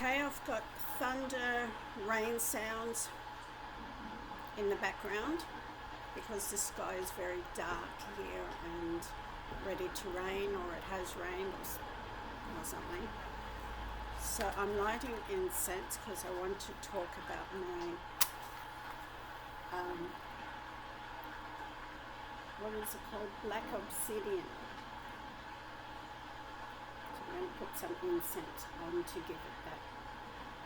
Okay, I've got thunder, rain sounds in the background because the sky is very dark here and ready to rain, or it has rained or something. So I'm lighting incense because I want to talk about my what is it called? Black obsidian. So I'm going to put some incense on to give it that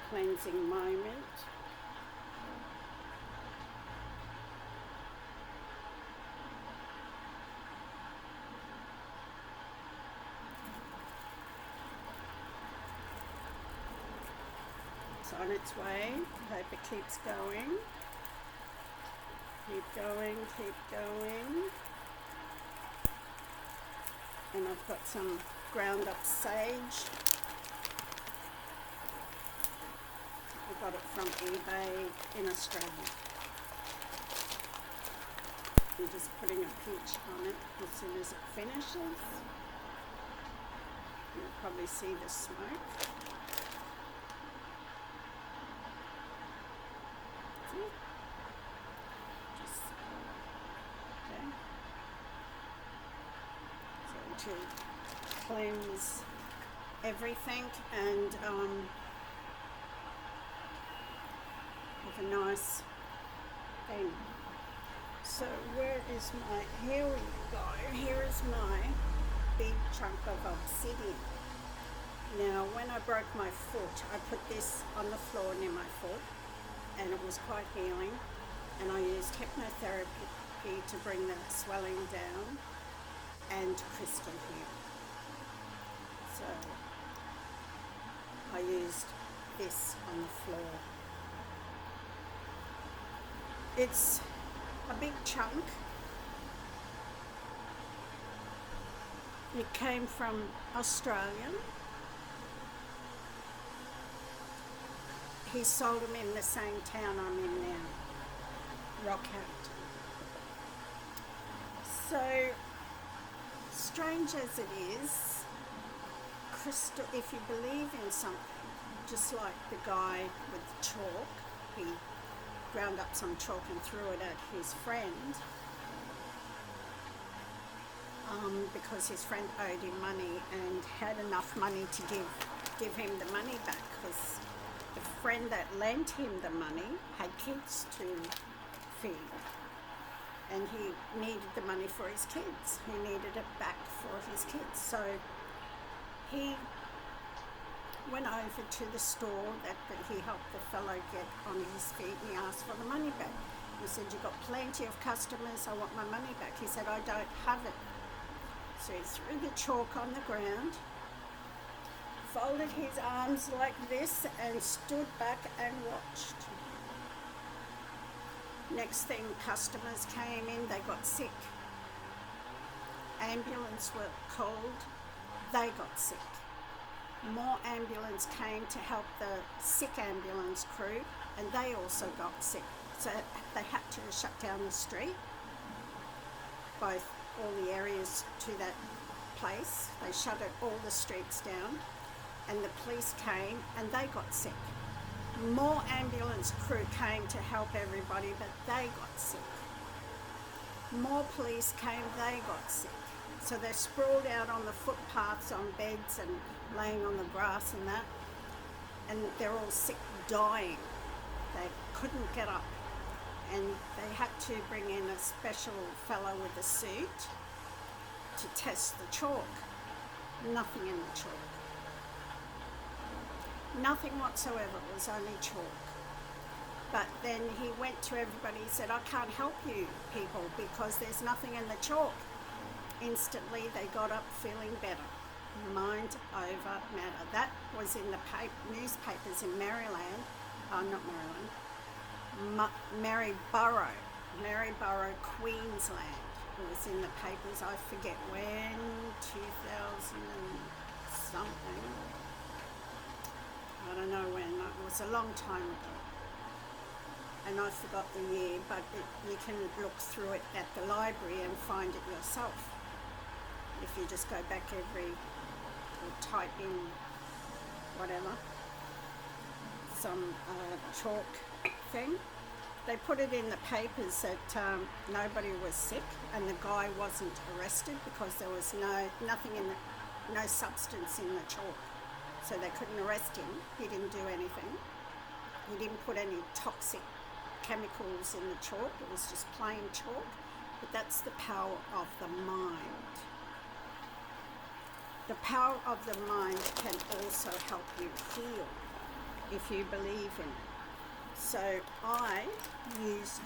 cleansing moment. It's on its way. I hope it keeps going. Keep going, keep going. And I've got some ground up sage. I got it from eBay in Australia. I'm just putting a pinch on it as soon as it finishes. You'll probably see the smoke. See? To cleanse everything and have a nice thing. So where is here we go, here is my big chunk of obsidian. Now when I broke my foot, I put this on the floor near my foot and it was quite healing, and I used hypnotherapy to bring the swelling down and crystal here. So I used this on the floor. It's a big chunk. It came from Australia. He sold them in the same town I'm in now, Rockhampton. So strange as it is, crystal, if you believe in something, just like the guy with the chalk, he ground up some chalk and threw it at his friend because his friend owed him money and had enough money to give him the money back, because the friend that lent him the money had kids to feed. And he needed the money for his kids. He needed it back for his kids. So he went over to the store that he helped the fellow get on his feet, and he asked for the money back. He said, "You've got plenty of customers, I want my money back." He said, "I don't have it." So he threw the chalk on the ground, folded his arms like this and stood back and watched. Next thing, customers came in, they got sick. Ambulance were called, they got sick. More ambulance came to help the sick ambulance crew, and they also got sick. So they had to shut down the street, both all the areas to that place. They shut all the streets down, and the police came and they got sick. More ambulance crew came to help everybody, but they got sick. More police came, they got sick. So they sprawled out on the footpaths on beds and laying on the grass and that, and they're all sick, dying. They couldn't get up, and they had to bring in a special fellow with a suit to test the chalk. Nothing in the chalk. Nothing whatsoever, it was only chalk. But then he went to everybody, he said, "I can't help you people because there's nothing in the chalk." Instantly they got up feeling better. Mind over matter. That was in the newspapers in Maryland, Maryborough, Queensland. It was in the papers, I forget when, 2000 and something. I don't know when, it was a long time ago. And I forgot the year, but you can look through it at the library and find it yourself. If you just go back or type in whatever. some chalk thing. They put it in the papers that nobody was sick and the guy wasn't arrested because there was no substance in the chalk. So they couldn't arrest him. He didn't do anything. He didn't put any toxic chemicals in the chalk. It was just plain chalk. But that's the power of the mind. The power of the mind can also help you heal if you believe in it. So I used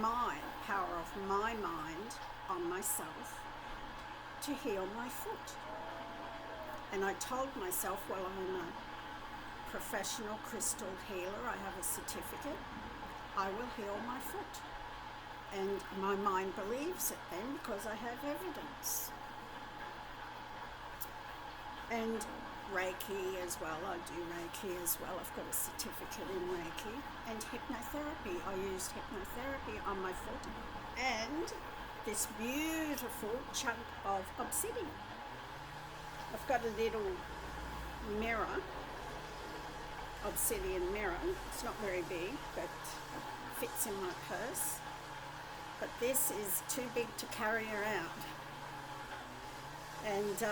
my power of my mind on myself to heal my foot. And I told myself, well, I'm a professional crystal healer. I have a certificate. I will heal my foot. And my mind believes it then because I have evidence. And Reiki as well. I do Reiki as well. I've got a certificate in Reiki. And hypnotherapy. I used hypnotherapy on my foot. And this beautiful chunk of obsidian. I've got a little mirror, obsidian mirror. It's not very big, but fits in my purse. But this is too big to carry around. And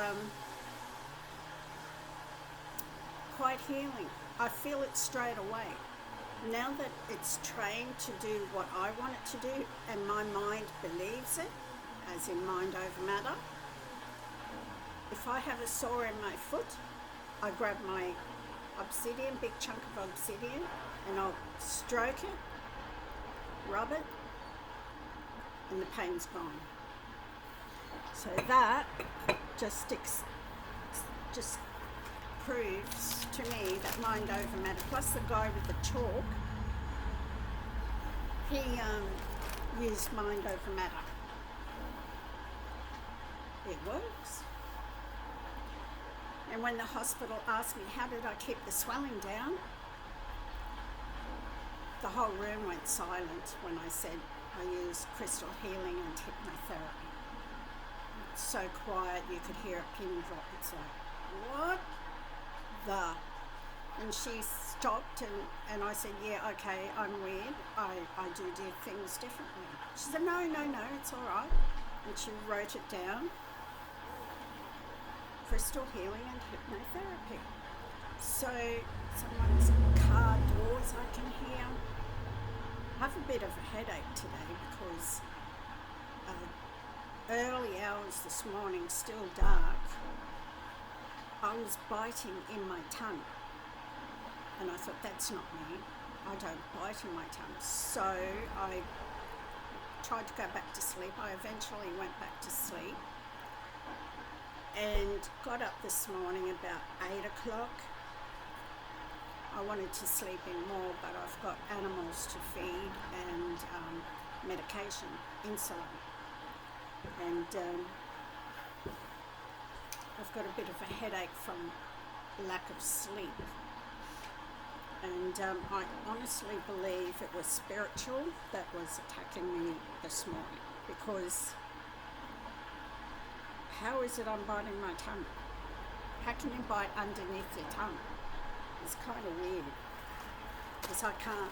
quite healing. I feel it straight away. Now that it's trained to do what I want it to do, and my mind believes it, as in mind over matter, if I have a sore in my foot, I grab my obsidian, big chunk of obsidian, and I'll stroke it, rub it, and the pain's gone. So that just proves to me that mind over matter. Plus the guy with the chalk, he used mind over matter. It works. And when the hospital asked me, how did I keep the swelling down? The whole room went silent when I said I used crystal healing and hypnotherapy. It's so quiet you could hear a pin drop. It's like, what the? And she stopped and I said, yeah, okay, I'm weird. I do things differently. She said, no, it's all right. And she wrote it down. Crystal healing and hypnotherapy. So someone's car doors I can hear. I have a bit of a headache today because early hours this morning, still dark, I was biting in my tongue. And I thought, that's not me. I don't bite in my tongue. So I tried to go back to sleep. I eventually went back to sleep. And got up this morning about 8 o'clock. I wanted to sleep in more, but I've got animals to feed and medication, insulin. And I've got a bit of a headache from lack of sleep. And I honestly believe it was spiritual that was attacking me this morning, because how is it I'm biting my tongue? How can you bite underneath your tongue? It's kind of weird, because I can't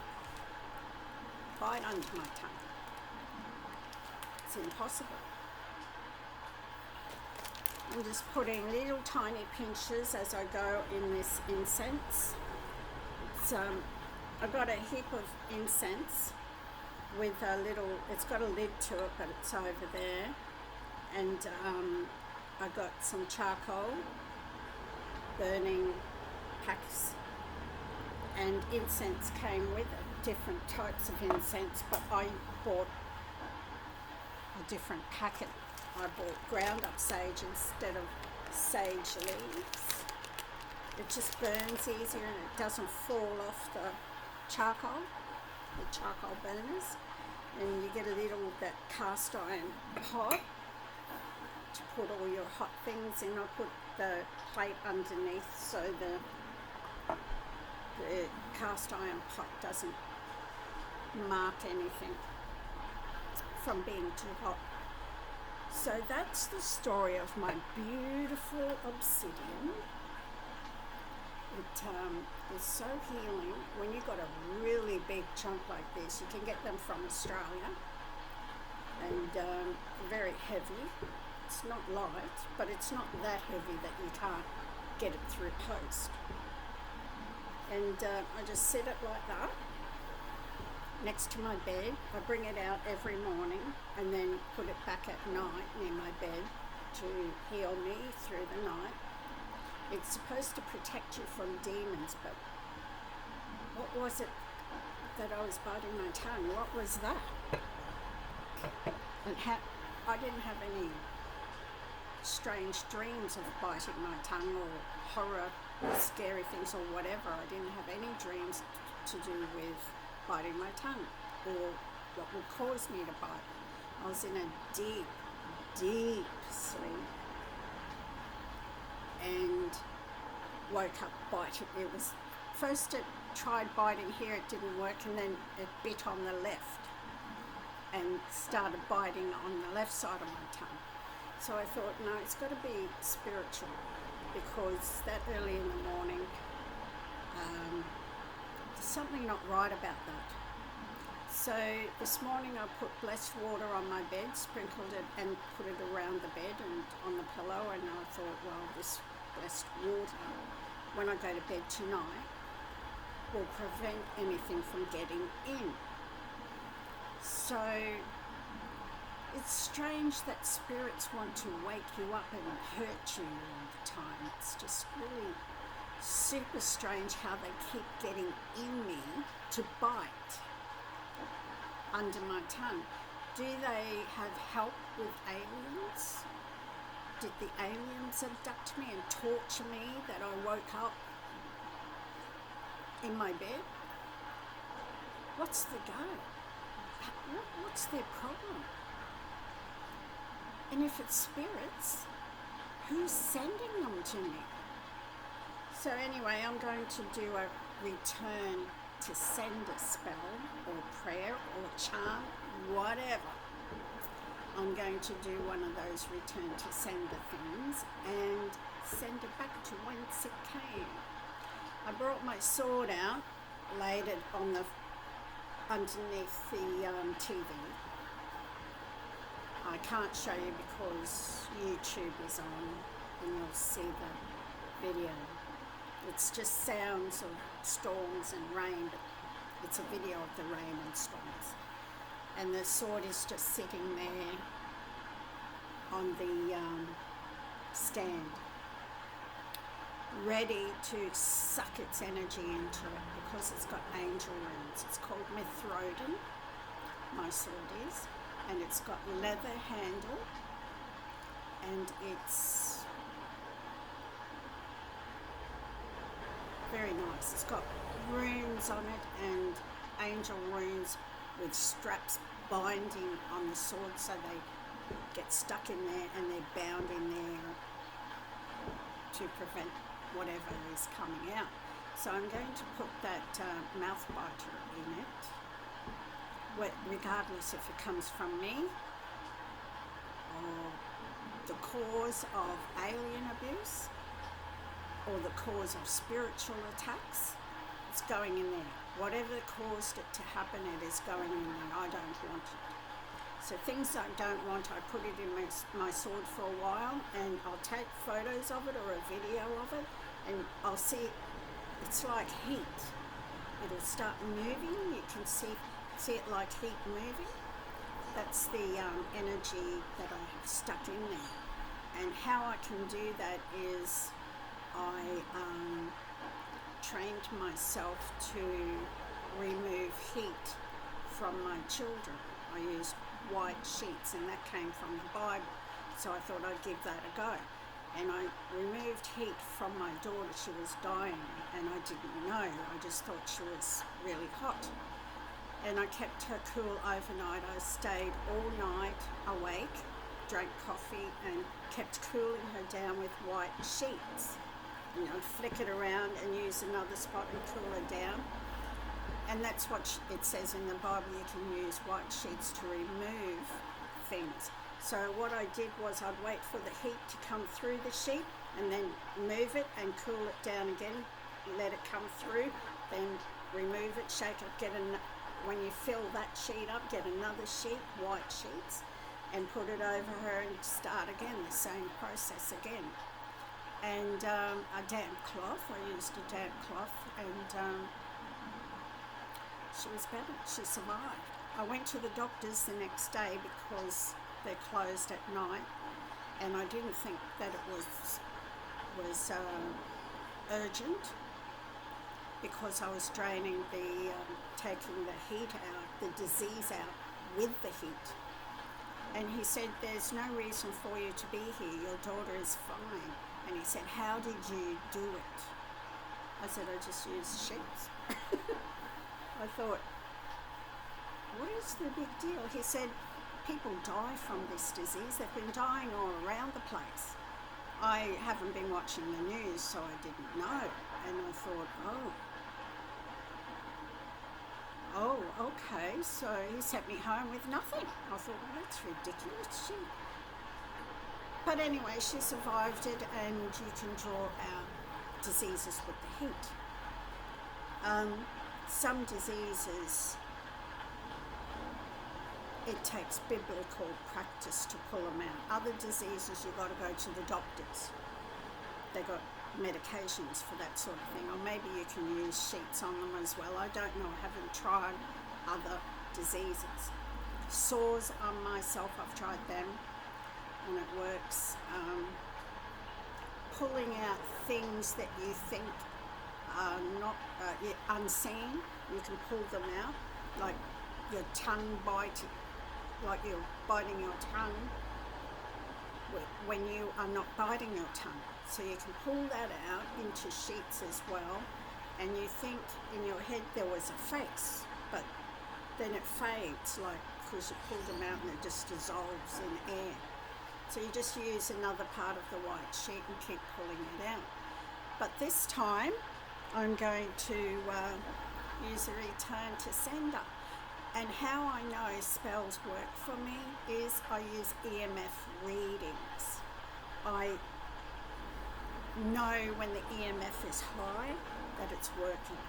bite under my tongue. It's impossible. I'm just putting little tiny pinches as I go in this incense. I've got a heap of incense with a little, it's got a lid to it, but it's over there. And I got some charcoal, burning packs, and incense came with it, different types of incense, but I bought a different packet. I bought ground up sage instead of sage leaves. It just burns easier and it doesn't fall off the charcoal burners. And you get a little, that cast iron pot to put all your hot things in. I put the plate underneath so the cast iron pot doesn't mark anything from being too hot. So that's the story of my beautiful obsidian It is so healing. When you've got a really big chunk like this, you can get them from Australia, and very heavy. It's not light, but it's not that heavy that you can't get it through post. And I just set it like that next to my bed. I bring it out every morning and then put it back at night near my bed to heal me through the night. It's supposed to protect you from demons, but what was it that I was biting my tongue? What was that? And I didn't have any strange dreams of biting my tongue or horror, scary things or whatever. I didn't have any dreams to do with biting my tongue or what would cause me to bite. I was in a deep, deep sleep and woke up biting. It was first it tried biting here, it didn't work, and then it bit on the left and started biting on the left side of my tongue. So I thought, no, it's got to be spiritual, because that early in the morning, there's something not right about that. So this morning I put blessed water on my bed, sprinkled it and put it around the bed and on the pillow, and I thought, well, this blessed water, when I go to bed tonight, will prevent anything from getting in. So it's strange that spirits want to wake you up and hurt you all the time. It's just really super strange how they keep getting in me to bite under my tongue. Do they have help with aliens? Did the aliens abduct me and torture me that I woke up in my bed? What's the go? What's their problem? And if it's spirits, who's sending them to me? So anyway, I'm going to do a return to sender spell or prayer or chant, whatever. I'm going to do one of those return to sender things and send it back to whence it came. I brought my sword out, laid it on the underneath the TV. I can't show you because YouTube is on and you'll see the video. It's just sounds of storms and rain, but it's a video of the rain and storms. And the sword is just sitting there on the stand, ready to suck its energy into it because it's got angel runes. It's called Mithrodin, my sword is, and it's got leather handle, and it's very nice. It's got runes on it and angel runes with straps binding on the sword so they get stuck in there and they're bound in there to prevent whatever is coming out. So I'm going to put that mouth biter in it, regardless if it comes from me or the cause of alien abuse or the cause of spiritual attacks. It's going in there. Whatever caused it to happen, it is going in there. I don't want it. So things I don't want, I put it in my sword for a while, and I'll take photos of it or a video of it, and I'll see it's like heat. It'll start moving. You can see it like heat moving. That's the energy that I have stuck in there. And how I can do that is I trained myself to remove heat from my children. I used white sheets, and that came from the Bible, so I thought I'd give that a go. And I removed heat from my daughter. She was dying, and I didn't know. I just thought she was really hot. And I kept her cool overnight. I stayed all night awake, drank coffee, and kept cooling her down with white sheets. And I'd flick it around and use another spot and cool her down. And that's what it says in the Bible, you can use white sheets to remove things. So what I did was I'd wait for the heat to come through the sheet and then move it and cool it down again let it come through, then remove it, shake it, when you fill that sheet up, get another sheet, white sheets, and put it over her and start again, the same process again. And a damp cloth, I used a damp cloth, and she was better, she survived. I went to the doctors the next day because they're closed at night, and I didn't think that it was urgent, because I was draining taking the heat out, the disease out with the heat. And he said, there's no reason for you to be here, your daughter is fine. And he said, how did you do it? I said, I just used sheets. I thought, what is the big deal? He said, people die from this disease. They've been dying all around the place. I haven't been watching the news, so I didn't know. And I thought, oh, okay. So he sent me home with nothing. I thought, well, that's ridiculous. But anyway, she survived it, and you can draw out diseases with the heat. Some diseases, it takes biblical practice to pull them out. Other diseases, you've got to go to the doctors. They've got medications for that sort of thing, or maybe you can use sheets on them as well. I don't know, I haven't tried other diseases. Sores on myself, I've tried them, and it works. Pulling out things that you think are not unseen, you can pull them out, like your tongue biting, like you're biting your tongue when you are not biting your tongue. So you can pull that out into sheets as well, and you think in your head there was a face, but then it fades, like, because you pulled them out and it just dissolves in air. So you just use another part of the white sheet and keep pulling it out. But this time I'm going to use a return to sender. And how I know spells work for me is I use EMF readings. I know when the EMF is high that it's working.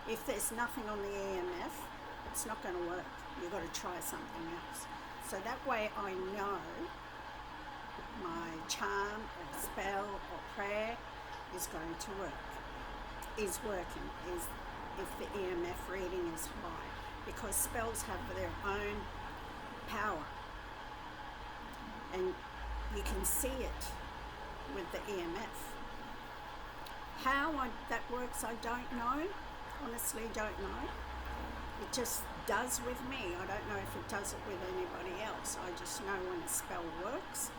If there's nothing on the EMF, it's not going to work. You've got to try something else. So that way I know my charm or spell or prayer is going to work, is working, is if the EMF reading is high, because spells have their own power, and you can see it with the EMF. How that works, I don't know. Honestly, don't know. It just does with me. I don't know if it does it with anybody else. I just know when a spell works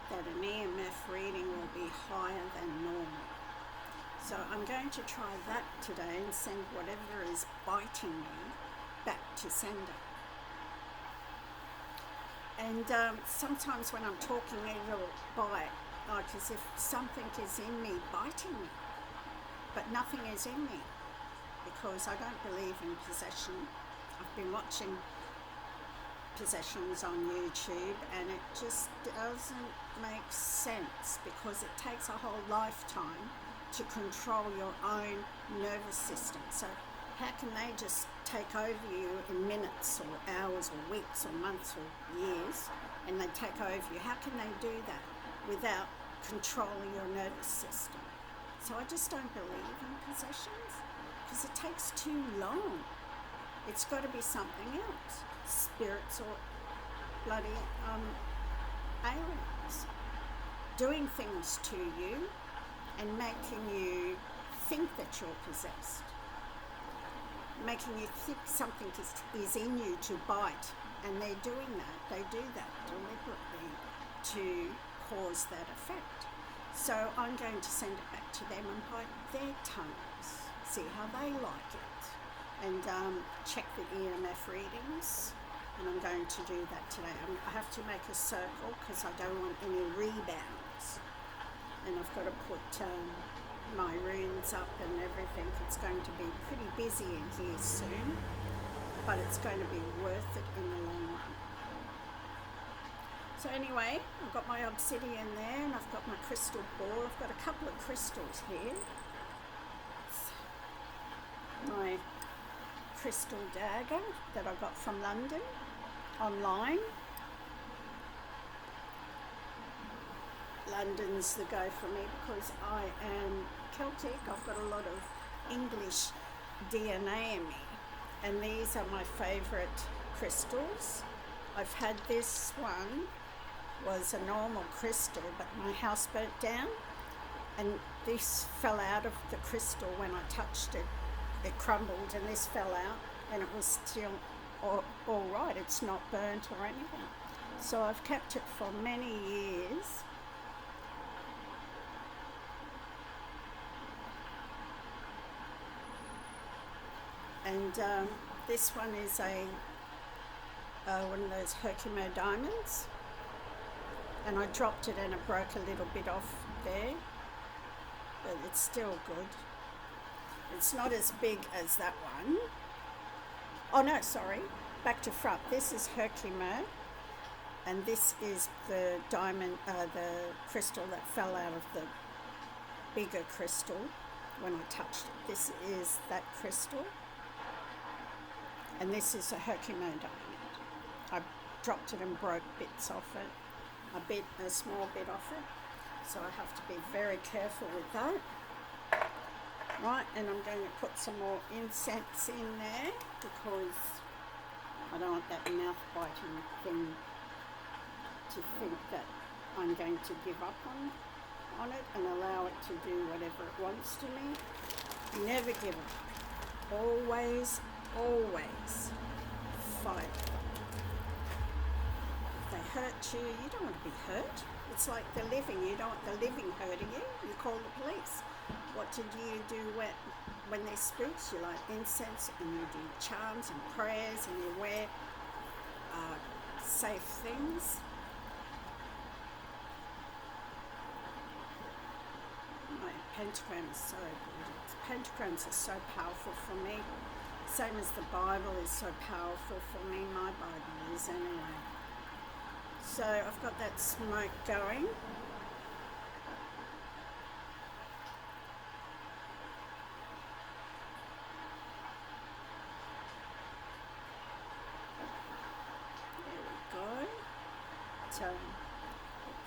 that an EMF reading will be higher than normal. So I'm going to try that today and send whatever is biting me back to sender. And sometimes when I'm talking, it'll bite, like as if something is in me biting me, but nothing is in me, because I don't believe in possession. I've been watching possessions on YouTube, and it just doesn't make sense, because it takes a whole lifetime to control your own nervous system. So how can they just take over you in minutes or hours or weeks or months or years, and they take over you? How can they do that without controlling your nervous system? So I just don't believe in possessions, because it takes too long. It's got to be something else, spirits or bloody aliens doing things to you and making you think that you're possessed, making you think something is in you to bite, and they're doing that. They do that deliberately to cause that effect. So I'm going to send it back to them and bite their tongues, see how they like it, and check the EMF readings. And I'm going to do that today. I have to make a circle because I don't want any rebounds. And I've got to put my runes up and everything. It's going to be pretty busy in here soon, but it's going to be worth it in the long run. So anyway, I've got my obsidian there, and I've got my crystal ball. I've got a couple of crystals here. crystal dagger that I got from London online. London's the go for me because I am Celtic. I've got a lot of English DNA in me, and these are my favourite crystals. I've had this one, was a normal crystal, but my house burnt down, and this fell out of the crystal when I touched it. It crumbled and this fell out, and it was still all right. It's not burnt or anything. So I've kept it for many years. And this one is one of those Herkimer diamonds, and I dropped it and it broke a little bit off there, but it's still good. It's not as big as that one. Oh no, sorry, back to front. This is Herkimer, and this is the diamond, the crystal that fell out of the bigger crystal when I touched it. This is that crystal. And this is a Herkimer diamond. I dropped it and broke bits off it, a small bit off it. So I have to be very careful with that. Right, and I'm going to put some more incense in there because I don't want that mouth biting thing to think that I'm going to give up on it and allow it to do whatever it wants to me. Never give up. Always fight. If they hurt you, you don't want to be hurt. It's like the living. You don't want the living hurting you. You call the police. What do you do when there's spooks? You light incense and you do chants and prayers and you wear safe things. My pentagram is so good. Pentagrams are so powerful for me. Same as the Bible is so powerful for me. My Bible is anyway. So I've got that smoke going. There we go. So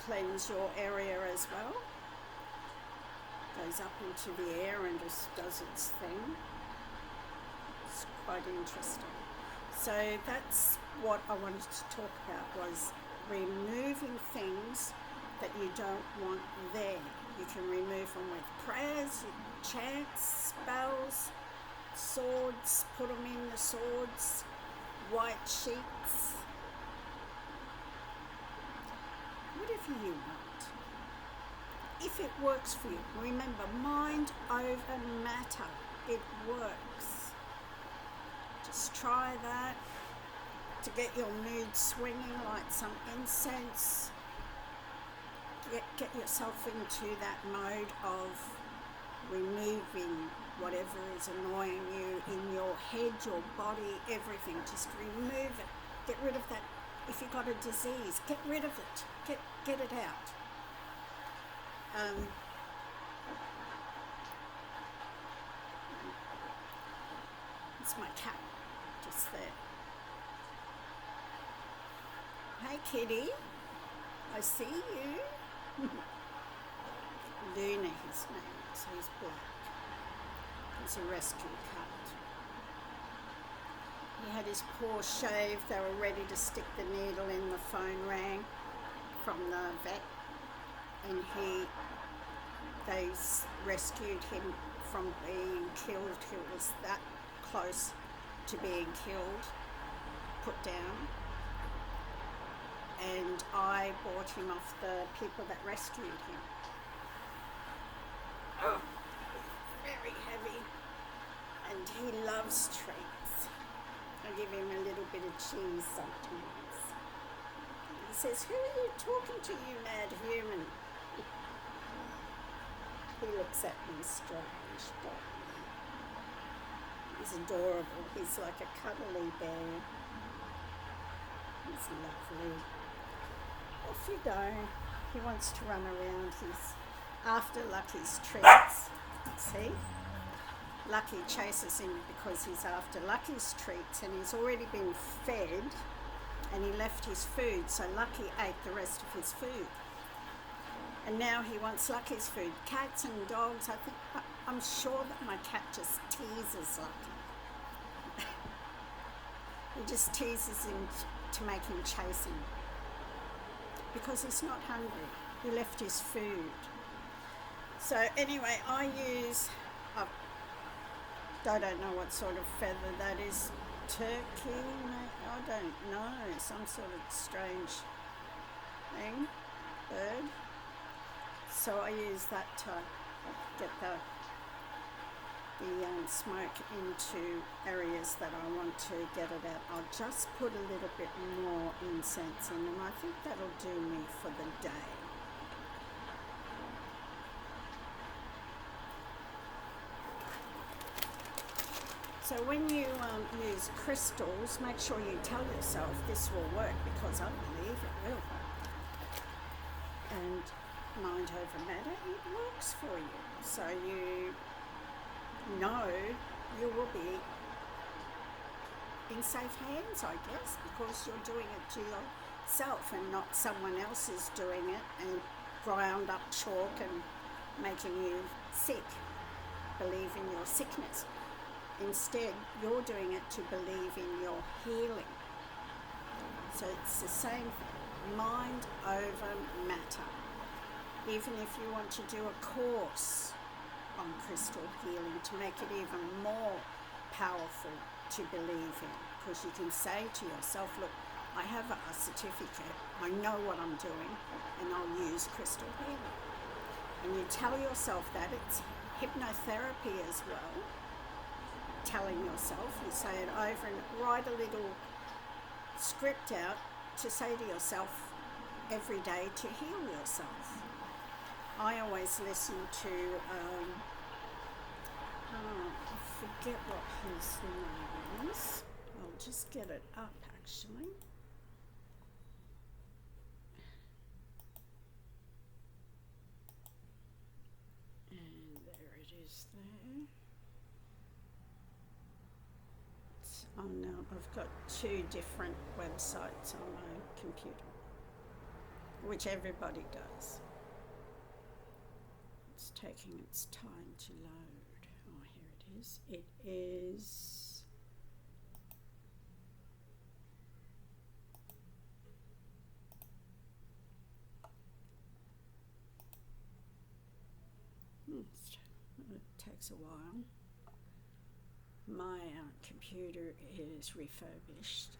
cleanse your area as well. Goes up into the air and just does its thing. It's quite interesting. So that's what I wanted to talk about, was removing things that you don't want there. You can remove them with prayers, chants, spells, swords, put them in the swords, white sheets, whatever you want. If it works for you, remember, mind over matter. It works. Just try that to get your mood swinging, light some incense. Get yourself into that mode of removing whatever is annoying you in your head, your body, everything. Just remove it. Get rid of that. If you've got a disease, get rid of it. Get it out. It's my cat just there. Hey kitty, I see you. Luna, his name is. He's black. He's a rescue cat. He had his paw shaved. They were ready to stick the needle in. The phone rang from the vet, and they rescued him from being killed. He was that close to being killed, put down. And I bought him off the people that rescued him. Oh, very heavy. And he loves treats. I give him a little bit of cheese sometimes. He says, "Who are you talking to, you mad human?" He looks at me strange, but he's adorable. He's like a cuddly bear. He's lovely. Off you go. He wants to run around. He's after Lucky's treats. See? Lucky chases him because he's after Lucky's treats, and he's already been fed, and he left his food, so Lucky ate the rest of his food. And now he wants Lucky's food. Cats and dogs, I'm sure that my cat just teases Lucky. He just teases him to make him chase him. Because he's not hungry. He left his food. So anyway, I don't know what sort of feather that is. Turkey, I don't know. Some sort of strange thing, bird. So I use that to get the smoke into areas that I want to get it out. I'll just put a little bit more incense in, and I think that'll do me for the day. So when you use crystals, make sure you tell yourself this will work, because I believe it will. And mind over matter, it works for you. So you know you will be in safe hands, I guess, because you're doing it to yourself and not someone else is doing it and ground up chalk and making you sick, believe in your sickness. Instead, you're doing it to believe in your healing. So it's the same thing, mind over matter. Even if you want to do a course on crystal healing to make it even more powerful to believe in, because you can say to yourself, look, I have a certificate, I know what I'm doing, and I'll use crystal healing. And you tell yourself that. It's hypnotherapy as well. Telling yourself, you say it over and write a little script out to say to yourself every day to heal yourself. I always listen to, I forget what his name is. I'll just get it up actually. And there it is there. Oh no, I've got 2 different websites on my computer, which everybody does. It's taking its time to load. Oh, here it is. It is it takes a while. My computer is refurbished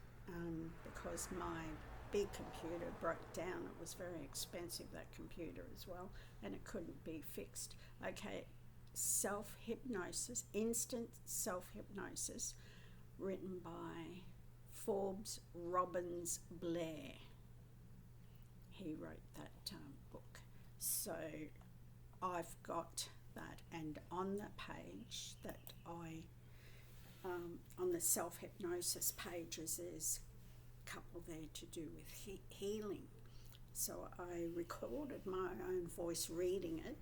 because my big computer broke down. It was very expensive, that computer as well, and it couldn't be fixed. Okay, self-hypnosis, instant self-hypnosis, written by Forbes Robbins Blair. He wrote that book. So I've got that, and on the page that on the self-hypnosis pages, there's a couple there to do with healing. So I recorded my own voice reading it,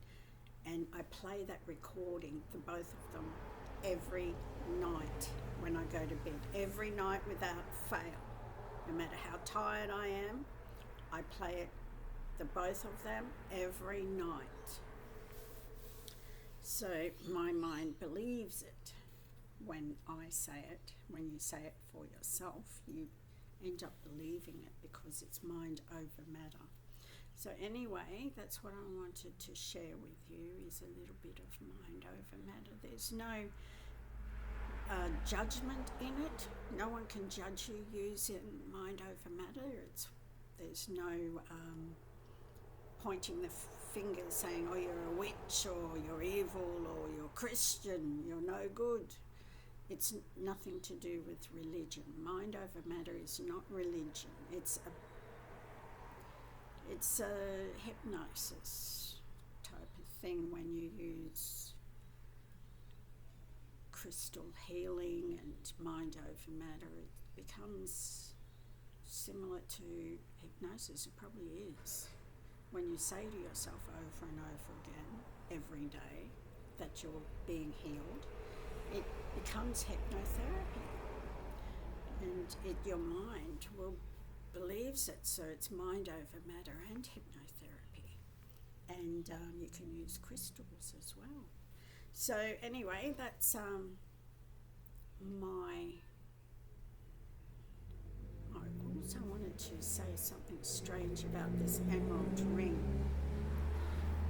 and I play that recording, the both of them, every night when I go to bed. Every night without fail. No matter how tired I am, I play it, the both of them, every night. So my mind believes it when I say it. When you say it for yourself, you end up believing it because it's mind over matter. So anyway, that's what I wanted to share with you, is a little bit of mind over matter. There's no judgment in it. No one can judge you using mind over matter. There's no pointing the finger saying, oh, you're a witch, or you're evil, or you're Christian, you're no good. It's nothing to do with religion. Mind over matter is not religion. It's a hypnosis type of thing. When you use crystal healing and mind over matter, it becomes similar to hypnosis. It probably is. When you say to yourself over and over again, every day, that you're being healed, it becomes hypnotherapy, and your mind believes it, so it's mind over matter and hypnotherapy, and you can use crystals as well. So anyway, that's I also wanted to say something strange about this emerald ring.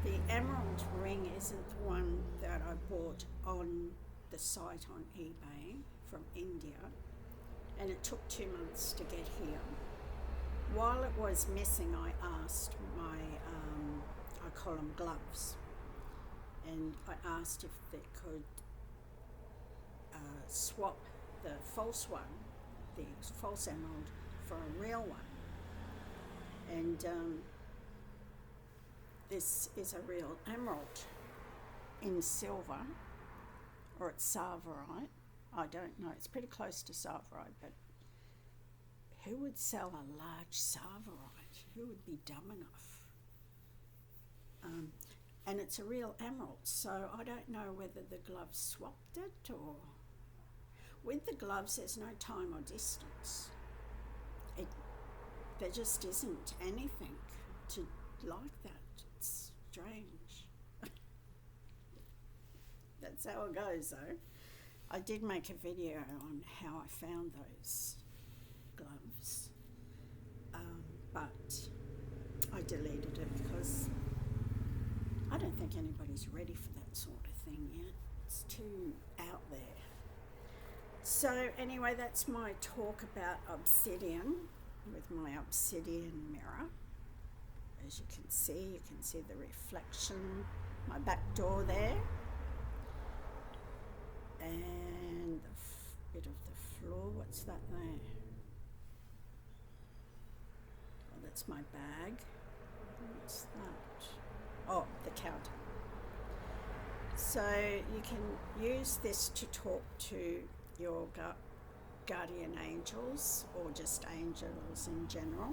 The emerald ring isn't the one that I bought on the site on eBay from India, and it took 2 months to get here. While it was missing, I asked my, I call them gloves, and I asked if they could swap the false one, the false emerald, for a real one. And this is a real emerald in silver, or it's sarverite. I don't know, it's pretty close to sarverite, but who would sell a large sarverite? Who would be dumb enough? And it's a real emerald, so I don't know whether the gloves swapped it, or... With the gloves, there's no time or distance. There just isn't anything to like that. It's strange. That's how it goes, though. I did make a video on how I found those gloves, but I deleted it because I don't think anybody's ready for that sort of thing yet. It's too out there. So anyway, that's my talk about obsidian with my obsidian mirror. As you can see the reflection, my back door there, and the bit of the floor. What's that there? Oh, that's my bag. What's that? Oh, the counter. So you can use this to talk to your guardian angels, or just angels in general.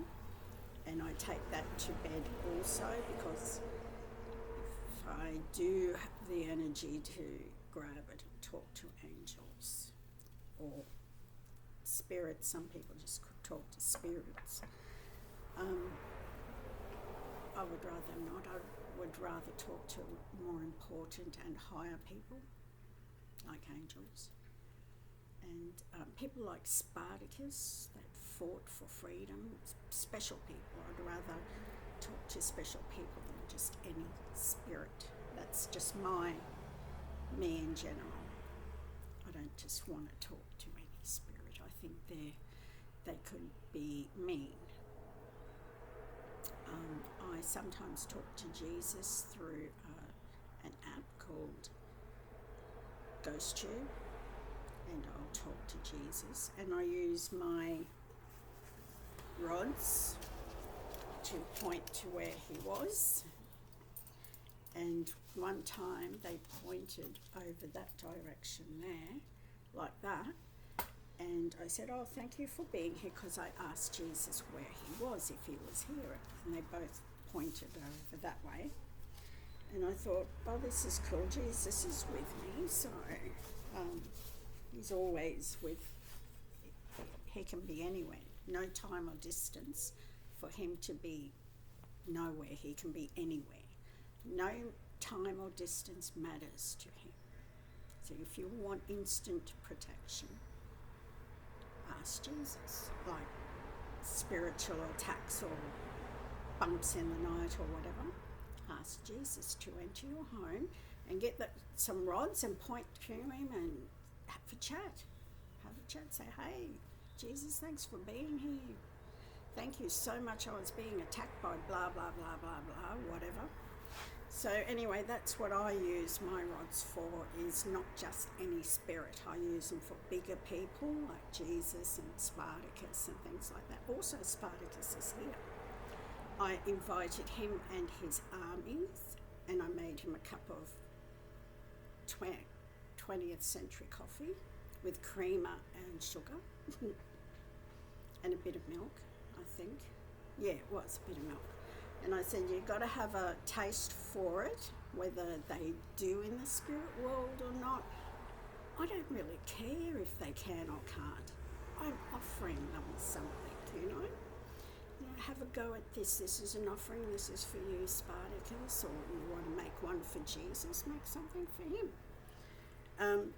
And I take that to bed also, because if I do have the energy to grab it and talk to angels or spirits, some people just talk to spirits. I would rather not. I would rather talk to more important and higher people, like angels. And people like Spartacus that fought for freedom, special people. I'd rather talk to special people than just any spirit. That's just me in general. I don't just want to talk to any spirit. I think they could be mean. I sometimes talk to Jesus through an app called GhostTube, and I'll talk to Jesus, and I use my rods to point to where he was, and one time they pointed over that direction there, like that, and I said, oh, thank you for being here, because I asked Jesus where he was, if he was here, and they both pointed over that way, and I thought, oh, this is cool, Jesus is with me, so he's always he can be anywhere, no time or distance for him to be nowhere, he can be anywhere. No time or distance matters to him. So if you want instant protection, ask Jesus, like spiritual attacks or bumps in the night or whatever. Ask Jesus to enter your home and get some rods and point to him and have a chat. Say, hey, Jesus, thanks for being here. Thank you so much. I was being attacked by blah, blah, blah, blah, blah, whatever. So anyway, that's what I use my rods for, is not just any spirit. I use them for bigger people like Jesus and Spartacus and things like that. Also, Spartacus is here. I invited him and his armies, and I made him a cup of 20th century coffee with creamer and sugar and a bit of milk, I think. Yeah, it was a bit of milk. And I said, you've got to have a taste for it, whether they do in the spirit world or not. I don't really care if they can or can't. I'm offering them something, you know. Have a go at this. This is an offering. This is for you, Spartacus. Or you want to make one for Jesus, make something for him.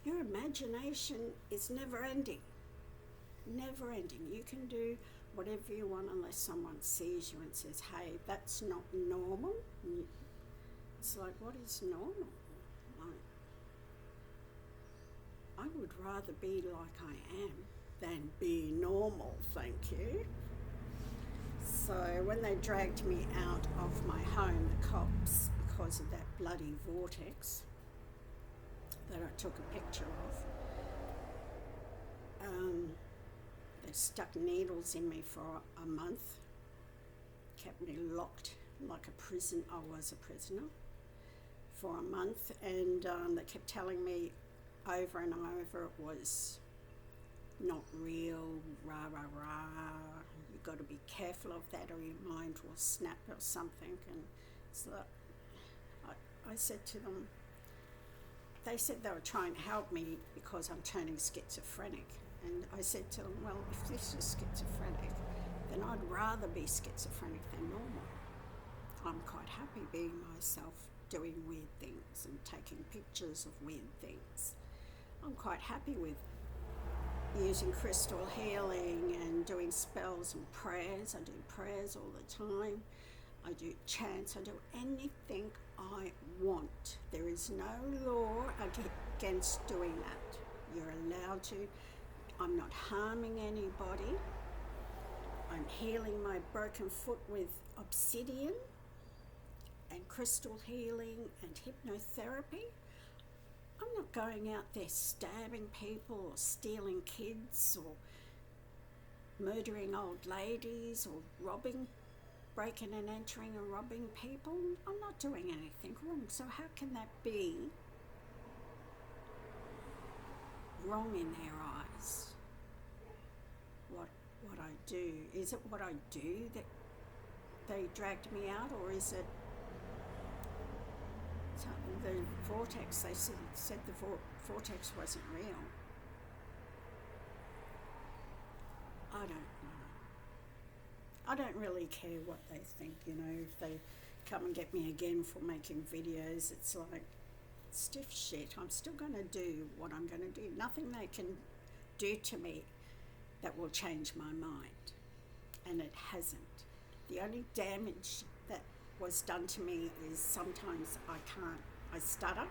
Your imagination is never ending. Never ending. You can do whatever you want unless someone sees you and says, hey, that's not normal. It's like, what is normal? I would rather be like I am than be normal, thank you. So when they dragged me out of my home, the cops, because of that bloody vortex that I took a picture of, they stuck needles in me for a month, kept me locked like a prison. I was a prisoner for a month, and they kept telling me over and over it was not real, rah, rah, rah. You've got to be careful of that or your mind will snap or something. And so I said to them, they said they were trying to help me because I'm turning schizophrenic. And I said to them, well, if this is schizophrenic, then I'd rather be schizophrenic than normal. I'm quite happy being myself, doing weird things and taking pictures of weird things. I'm quite happy with using crystal healing and doing spells and prayers. I do prayers all the time. I do chants. I do anything I want. There is no law against doing that. You're allowed to. I'm not harming anybody. I'm healing my broken foot with obsidian and crystal healing and hypnotherapy. I'm not going out there stabbing people or stealing kids or murdering old ladies or breaking and entering and robbing people. I'm not doing anything wrong. So how can that be wrong in their eyes? What I do? Is it what I do that they dragged me out, or is it the vortex? They said the vortex wasn't real. I don't know. I don't really care what they think, you know. If they come and get me again for making videos, it's like stiff shit. I'm still going to do what I'm going to do. Nothing they can do to me that will change my mind, and it hasn't. The only damage that was done to me is sometimes I stutter,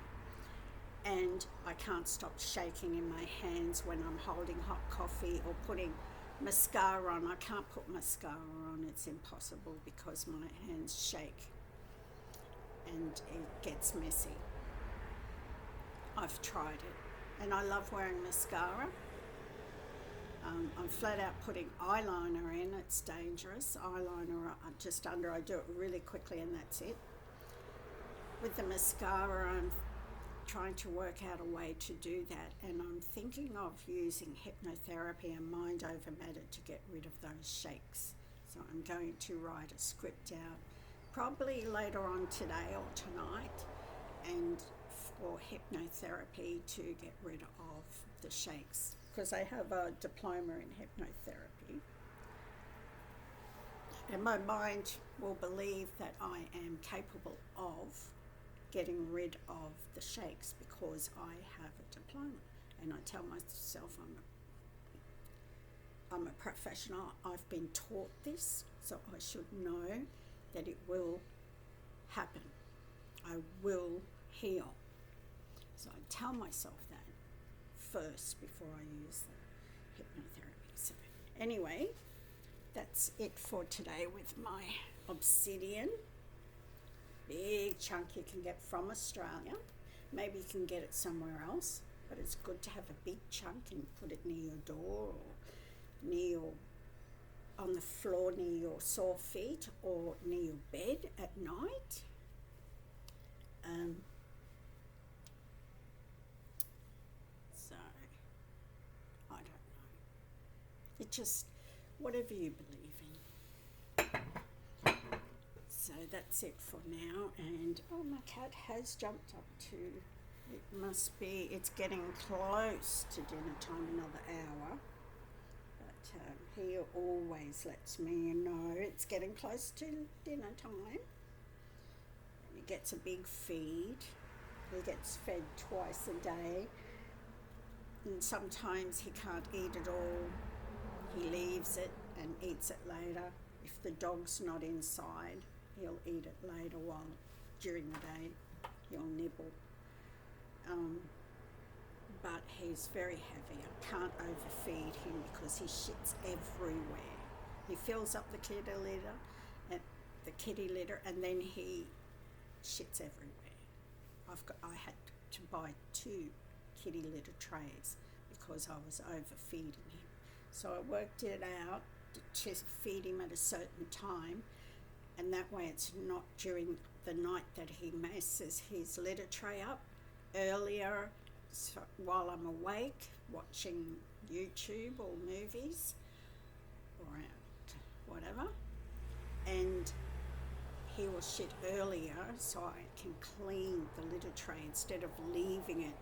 and I can't stop shaking in my hands when I'm holding hot coffee or putting mascara on. I can't put mascara on, it's impossible because my hands shake and it gets messy. I've tried it and I love wearing mascara. I'm flat out putting eyeliner in, it's dangerous. Eyeliner just under, I do it really quickly and that's it. With the mascara, I'm trying to work out a way to do that, and I'm thinking of using hypnotherapy and mind over matter to get rid of those shakes. So I'm going to write a script out probably later on today or tonight, and for hypnotherapy to get rid of the shakes, because I have a diploma in hypnotherapy, and my mind will believe that I am capable of getting rid of the shakes because I have a diploma, and I tell myself I'm a professional. I've been taught this, so I should know that it will happen. I will heal. So I tell myself that first before I use the hypnotherapy. So anyway, that's it for today with my obsidian. Big chunk you can get from Australia. Maybe you can get it somewhere else, but it's good to have a big chunk and put it near your door or near your, on the floor near your sore feet or near your bed at night. So I don't know. It just, whatever you believe in. So that's it for now, and oh, my cat has jumped up to It must be, it's getting close to dinner time, another hour. But he always lets me know it's getting close to dinner time. He gets a big feed. He gets fed twice a day. And sometimes he can't eat it all. He leaves it and eats it later. If the dog's not inside, he'll eat it later while during the day he'll nibble. But he's very heavy. I can't overfeed him because he shits everywhere. He fills up the kitty litter, and then he shits everywhere. I had to buy 2 kitty litter trays because I was overfeeding him. So I worked it out to feed him at a certain time, and that way it's not during the night that he messes his litter tray up. Earlier, so while I'm awake watching YouTube or movies or whatever, and he will shit earlier so I can clean the litter tray instead of leaving it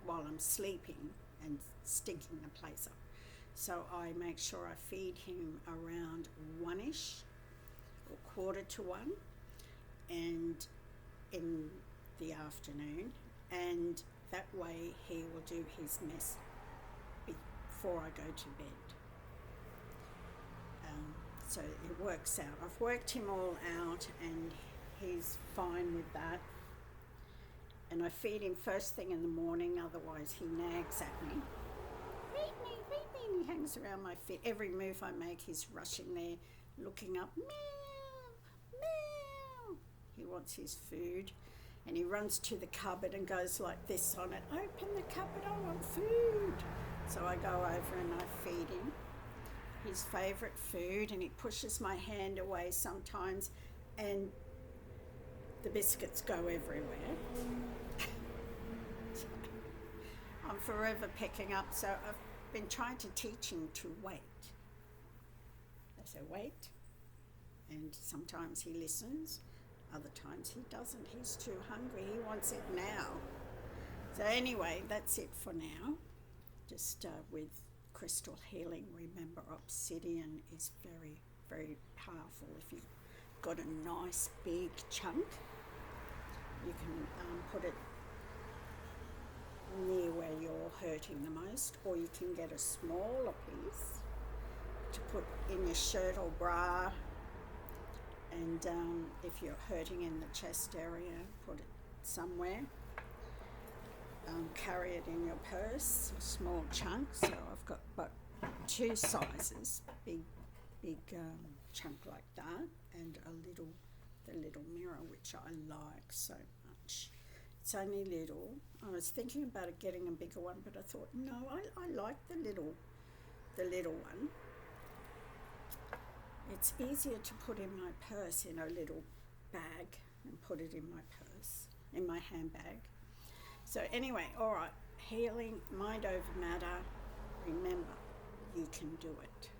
while I'm sleeping and stinking the place up. So I make sure I feed him around 1ish or 1:45 and in the afternoon, and that way he will do his mess before I go to bed. So it works out. I've worked him all out and he's fine with that. And I feed him first thing in the morning, otherwise he nags at me. Feed me, feed me. And he hangs around my feet. Every move I make, he's rushing there, looking up. Meow, meow. He wants his food. And he runs to the cupboard and goes like this on it. Open the cupboard, I want food. So I go over and I feed him his favourite food, and he pushes my hand away sometimes and the biscuits go everywhere. I'm forever picking up, so I've been trying to teach him to wait. I say wait, and sometimes he listens, other times he doesn't. He's too hungry, he wants it now. So anyway, that's it for now. Just with crystal healing, remember obsidian is very, very powerful. If you've got a nice big chunk, you can put it near where you're hurting the most, or you can get a smaller piece to put in your shirt or bra, and if you're hurting in the chest area, put it somewhere. Carry it in your purse, a small chunk. So I've got but 2 sizes, big chunk like that, and the little mirror, which I like so much. It's only little. I was thinking about getting a bigger one, but I thought no, I like the little one. It's easier to put in my purse in a little bag and put it in my purse, in my handbag. So anyway, all right, healing, mind over matter. Remember, you can do it.